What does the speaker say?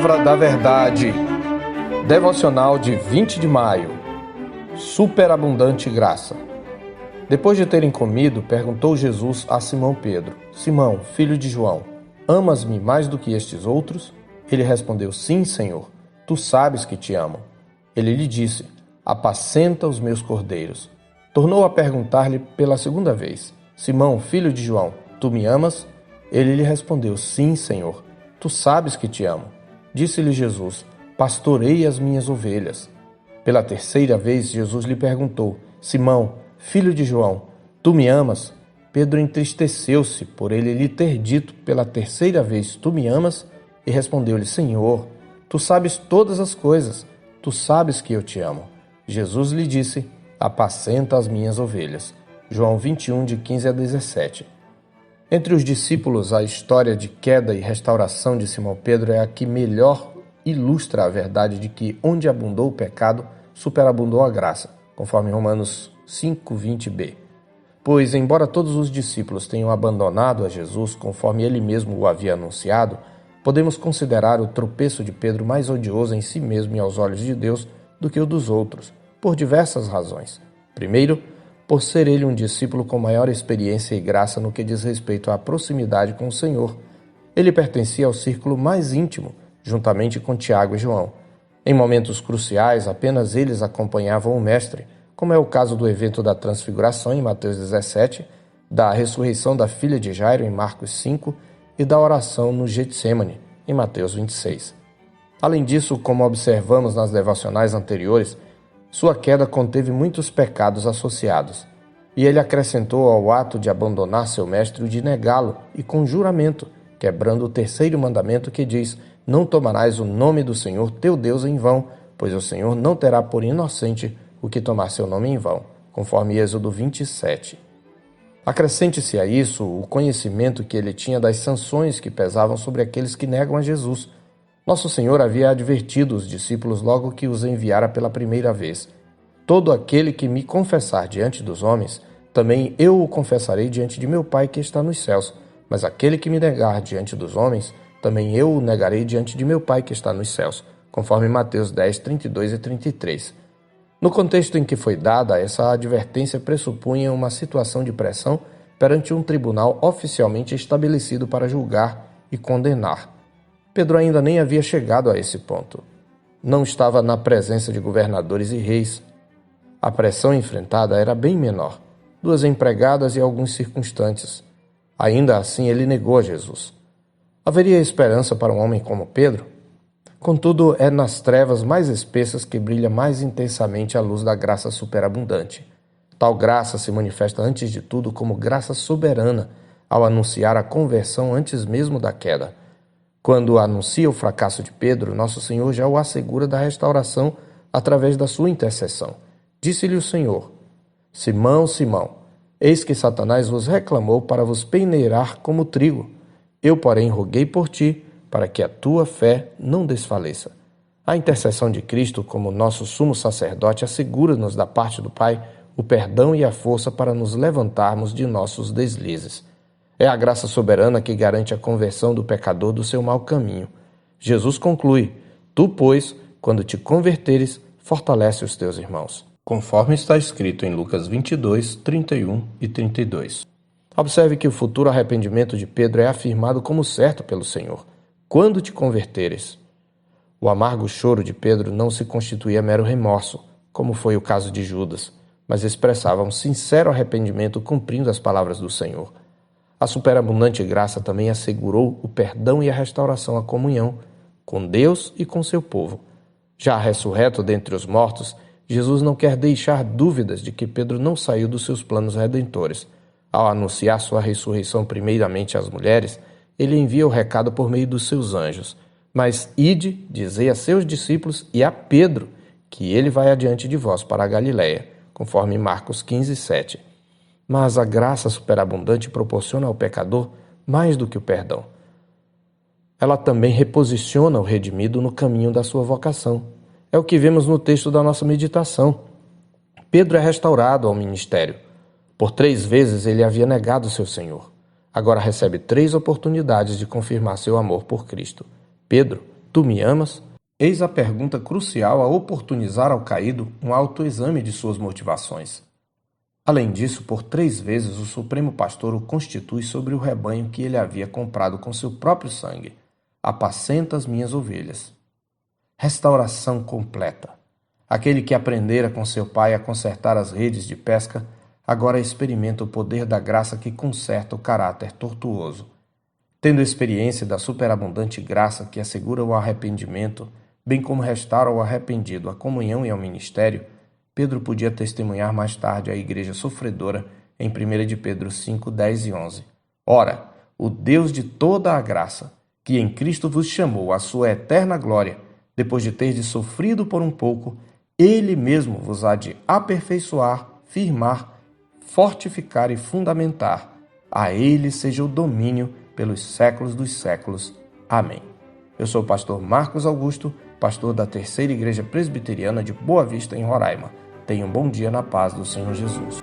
Palavra da Verdade, devocional de 20 de maio, superabundante graça. Depois de terem comido, perguntou Jesus a Simão Pedro: Simão, filho de João, amas-me mais do que estes outros? Ele respondeu: Sim, Senhor, tu sabes que te amo. Ele lhe disse: apacenta os meus cordeiros. Tornou a perguntar-lhe pela segunda vez: Simão, filho de João, tu me amas? Ele lhe respondeu: Sim, Senhor, tu sabes que te amo. Disse-lhe Jesus: pastorei as minhas ovelhas. Pela terceira vez, Jesus lhe perguntou: Simão, filho de João, tu me amas? Pedro entristeceu-se por ele lhe ter dito pela terceira vez: tu me amas? E respondeu-lhe: Senhor, tu sabes todas as coisas, tu sabes que eu te amo. Jesus lhe disse: apacenta as minhas ovelhas. João 21, de 15 a 17. Entre os discípulos, a história de queda e restauração de Simão Pedro é a que melhor ilustra a verdade de que onde abundou o pecado, superabundou a graça, conforme Romanos 5:20b. Pois, embora todos os discípulos tenham abandonado a Jesus, conforme ele mesmo o havia anunciado, podemos considerar o tropeço de Pedro mais odioso em si mesmo e aos olhos de Deus do que o dos outros, por diversas razões. Primeiro, por ser ele um discípulo com maior experiência e graça no que diz respeito à proximidade com o Senhor. Ele pertencia ao círculo mais íntimo, juntamente com Tiago e João. Em momentos cruciais, apenas eles acompanhavam o Mestre, como é o caso do evento da Transfiguração em Mateus 17, da ressurreição da filha de Jairo em Marcos 5 e da oração no Getsêmani, em Mateus 26. Além disso, como observamos nas devocionais anteriores, sua queda conteve muitos pecados associados, e ele acrescentou ao ato de abandonar seu mestre o de negá-lo e com juramento, quebrando o terceiro mandamento que diz: não tomarás o nome do Senhor teu Deus em vão, pois o Senhor não terá por inocente o que tomar seu nome em vão, conforme Êxodo 27. Acrescente-se a isso o conhecimento que ele tinha das sanções que pesavam sobre aqueles que negam a Jesus. Nosso Senhor havia advertido os discípulos logo que os enviara pela primeira vez: todo aquele que me confessar diante dos homens, também eu o confessarei diante de meu Pai que está nos céus. Mas aquele que me negar diante dos homens, também eu o negarei diante de meu Pai que está nos céus, conforme Mateus 10, 32 e 33. No contexto em que foi dada, essa advertência pressupunha uma situação de pressão perante um tribunal oficialmente estabelecido para julgar e condenar. Pedro ainda nem havia chegado a esse ponto. Não estava na presença de governadores e reis. A pressão enfrentada era bem menor: 2 empregadas e alguns circunstantes. Ainda assim, ele negou a Jesus. Haveria esperança para um homem como Pedro? Contudo, é nas trevas mais espessas que brilha mais intensamente a luz da graça superabundante. Tal graça se manifesta antes de tudo como graça soberana, ao anunciar a conversão antes mesmo da queda. Quando anuncia o fracasso de Pedro, nosso Senhor já o assegura da restauração através da sua intercessão. Disse-lhe o Senhor: Simão, Simão, eis que Satanás vos reclamou para vos peneirar como trigo. Eu, porém, roguei por ti, para que a tua fé não desfaleça. A intercessão de Cristo, como nosso sumo sacerdote, assegura-nos da parte do Pai o perdão e a força para nos levantarmos de nossos deslizes. É a graça soberana que garante a conversão do pecador do seu mau caminho. Jesus conclui: tu, pois, quando te converteres, fortalece os teus irmãos, conforme está escrito em Lucas 22, 31 e 32. Observe que o futuro arrependimento de Pedro é afirmado como certo pelo Senhor: quando te converteres. O amargo choro de Pedro não se constituía mero remorso, como foi o caso de Judas, mas expressava um sincero arrependimento cumprindo as palavras do Senhor. A superabundante graça também assegurou o perdão e a restauração à comunhão com Deus e com seu povo. Já ressurreto dentre os mortos, Jesus não quer deixar dúvidas de que Pedro não saiu dos seus planos redentores. Ao anunciar sua ressurreição primeiramente às mulheres, ele envia o recado por meio dos seus anjos. Mas ide, dizei a seus discípulos e a Pedro, que ele vai adiante de vós para a Galiléia, conforme Marcos 15, 7. Mas a graça superabundante proporciona ao pecador mais do que o perdão. Ela também reposiciona o redimido no caminho da sua vocação. É o que vemos no texto da nossa meditação. Pedro é restaurado ao ministério. Por 3 vezes ele havia negado seu Senhor. Agora recebe 3 oportunidades de confirmar seu amor por Cristo. Pedro, Tu me amas? Eis a pergunta crucial a oportunizar ao caído um autoexame de suas motivações. Além disso, por 3 vezes o Supremo Pastor o constitui sobre o rebanho que ele havia comprado com seu próprio sangue. Apacenta as minhas ovelhas. Restauração completa. Aquele que aprendera com seu pai a consertar as redes de pesca, agora experimenta o poder da graça que conserta o caráter tortuoso. Tendo experiência da superabundante graça que assegura o arrependimento, bem como restaura ao arrependido a comunhão e ao ministério, Pedro podia testemunhar mais tarde à igreja sofredora em 1 de Pedro 5, 10 e 11. Ora, o Deus de toda a graça, que em Cristo vos chamou à sua eterna glória, depois de terdes sofrido por um pouco, Ele mesmo vos há de aperfeiçoar, firmar, fortificar e fundamentar. A Ele seja o domínio pelos séculos dos séculos. Amém. Eu sou o pastor Marcos Augusto, pastor da Terceira Igreja Presbiteriana de Boa Vista, em Roraima. Tenha um bom dia na paz do Senhor Jesus.